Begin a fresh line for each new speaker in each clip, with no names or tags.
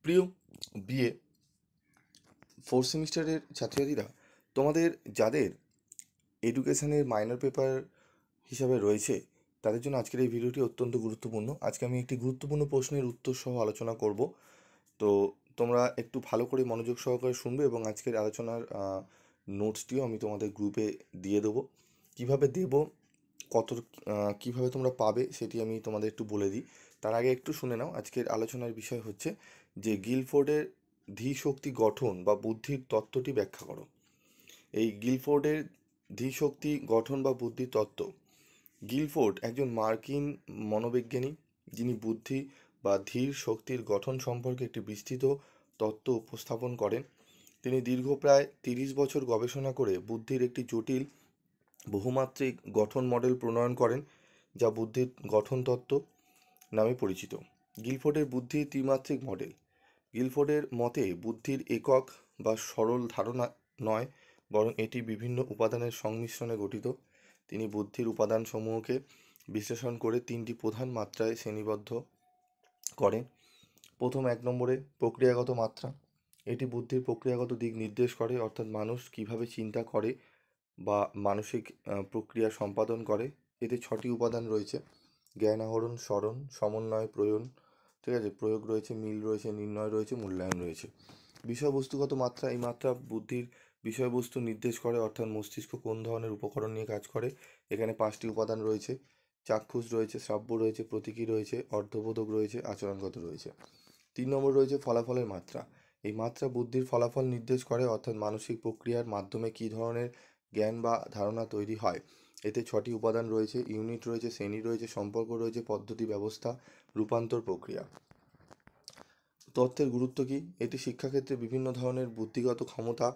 প্রিয় BA fourth সেমিস্টারের ছাত্রছাত্রীরা, তোমাদের যাদের এডুকেশনের মাইনর পেপার হিসাবে রয়েছে তাদের জন্য আজকের এই ভিডিওটি অত্যন্ত গুরুত্বপূর্ণ। আজকে আমি একটি গুরুত্বপূর্ণ প্রশ্নের উত্তর সহ আলোচনা করব। তো তোমরা একটু ভালো করে মনোযোগ সহকারে শুনবে এবং আজকের আলোচনার নোটসটিও আমি তোমাদের গ্রুপে দিয়ে দেবো। কীভাবে দেব, কত কীভাবে তোমরা পাবে সেটি আমি তোমাদের একটু বলে দিই। তার আগে একটু শুনে নাও। আজকের আলোচনার বিষয় হচ্ছে যে গিলফোর্ডের ধীশক্তি গঠন বা বুদ্ধির তত্ত্বটি ব্যাখ্যা করো। এই গিলফোর্ডের ধীশক্তি গঠন বা বুদ্ধির তত্ত্ব। গিলফোর্ড একজন মার্কিন মনোবিজ্ঞানী, যিনি বুদ্ধি বা ধীর শক্তির গঠন সম্পর্কে একটি বিস্তৃত তত্ত্ব উপস্থাপন করেন। তিনি দীর্ঘ প্রায় 30 বছর গবেষণা করে বুদ্ধির একটি জটিল বহুমাত্রিক গঠন মডেল প্রণয়ন করেন, যা বুদ্ধির গঠন তত্ত্ব নামে পরিচিত। গিলফোর্ডের বুদ্ধির ত্রিমাত্রিক মডেল। গিলফোর্ডের মতে বুদ্ধির একক বা সরল ধারণা নয়, বরং এটি বিভিন্ন উপাদানের সংমিশ্রণে গঠিত। তিনি বুদ্ধির উপাদানসমূহকে বিশ্লেষণ করে 3টি প্রধান মাত্রায় শ্রেণীবদ্ধ করেন। প্রথম 1 নম্বরে প্রক্রিয়াগত মাত্রা। এটি বুদ্ধির প্রক্রিয়াগত দিক নির্দেশ করে, অর্থাৎ মানুষ কিভাবে চিন্তা করে বা মানসিক প্রক্রিয়া সম্পাদন করে। এতে 6টি উপাদান রয়েছে: জ্ঞান আহরণ, স্মরণ, সমন্বয়, প্রয়োগ, ঠিক আছে, প্রয়োগ রয়েছে, মিল রয়েছে, নির্ণয় রয়েছে, মূল্যায়ন রয়েছে। বিষয়বস্তুগত মাত্রা। এই মাত্রা বুদ্ধির বিষয়বস্তু নির্দেশ করে, অর্থাৎ মস্তিষ্ক কোন ধরনের উপকরণ নিয়ে কাজ করে। এখানে 5টি উপাদান রয়েছে: চাক্ষুষ রয়েছে, শ্রাব্য রয়েছে, প্রতীকী রয়েছে, অর্থবোধক রয়েছে, আচরণগত রয়েছে। 3 নম্বর রয়েছে ফলাফলের মাত্রা। এই মাত্রা বুদ্ধির ফলাফল নির্দেশ করে, অর্থাৎ মানসিক প্রক্রিয়ার মাধ্যমে কী ধরনের জ্ঞান বা ধারণা তৈরি হয়। এতে 6টি উপাদান রয়েছে: ইউনিট রয়েছে, শ্রেণী রয়েছে, সম্পর্ক রয়েছে, পদ্ধতি, ব্যবস্থা, রূপান্তর প্রক্রিয়া। তথ্যের গুরুত্ব কী? এটি শিক্ষাক্ষেত্রে বিভিন্ন ধরনের বুদ্ধিগত ক্ষমতা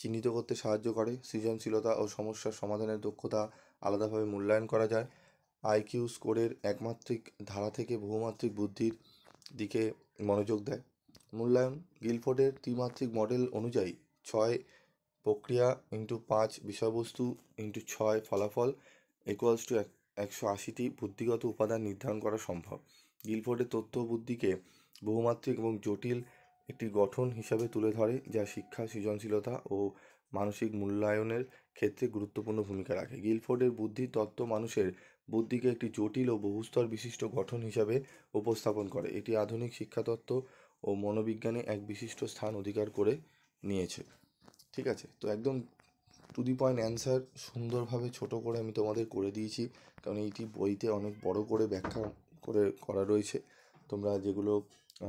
চিহ্নিত করতে সাহায্য করে। সৃজনশীলতা ও সমস্যার সমাধানের দক্ষতা আলাদাভাবে মূল্যায়ন করা যায়। আইকিউ স্কোরের একমাত্রিক ধারা থেকে বহুমাত্রিক বুদ্ধির দিকে মনোযোগ দেয়। মূল্যায়ন। গিলফোর্ডের ত্রিমাত্রিক মডেল অনুযায়ী 6 প্রক্রিয়া ইন্টু 5 বিষয়বস্তু ইন্টু 6 ফলাফল ইকুয়ালস টু 180টি বুদ্ধিগত উপাদান নির্ধারণ করা সম্ভব। গিলফোর্ডের তথ্য বুদ্ধিকে বহুমাত্রিক এবং জটিল একটি গঠন হিসাবে তুলে ধরে, যা শিক্ষা, সৃজনশীলতা ও মানসিক মূল্যায়নের ক্ষেত্রে গুরুত্বপূর্ণ ভূমিকা রাখে। গিলফোর্ডের বুদ্ধির তত্ত্ব মানুষের বুদ্ধিকে একটি জটিল ও বহুস্তর বিশিষ্ট গঠন হিসাবে উপস্থাপন করে। এটি আধুনিক শিক্ষাতত্ত্ব ও মনোবিজ্ঞানে এক বিশিষ্ট স্থান অধিকার করে নিয়েছে। ঠিক আছে, তো একদম টু দি পয়েন্ট অ্যান্সার সুন্দরভাবে ছোট করে আমি তোমাদের করে দিয়েছি, কারণ এইটি বইতে অনেক বড় করে ব্যাখ্যা করে করা রয়েছে। তোমরা যেগুলো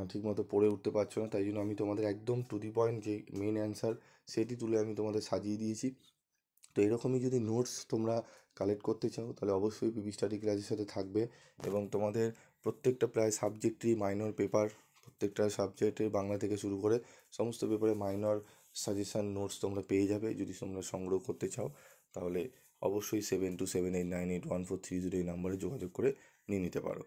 ঠিকমতো পড়ে উঠতে পারছো না, তাই জন্য আমি তোমাদের একদম টু দি পয়েন্ট যে মেন অ্যান্সার সেটি তুলে আমি তোমাদের সাজিয়ে দিয়েছি। তো এরকমই যদি নোটস তোমরা কালেক্ট করতে চাও তাহলে অবশ্যই পিপি স্টাডি ক্লাসের সাথে থাকবে, এবং তোমাদের প্রত্যেকটা প্রায় সাবজেক্টই মাইনর পেপার, প্রত্যেকটা সাবজেক্টের বাংলা থেকে শুরু করে সমস্ত পেপারে মাইনর সাজেশান নোটস তোমরা পেয়ে যাবে। যদি তোমরা সংগ্রহ করতে চাও তাহলে অবশ্যই 7278981430 এই নাম্বারে যোগাযোগ করে নিয়ে নিতে পারো।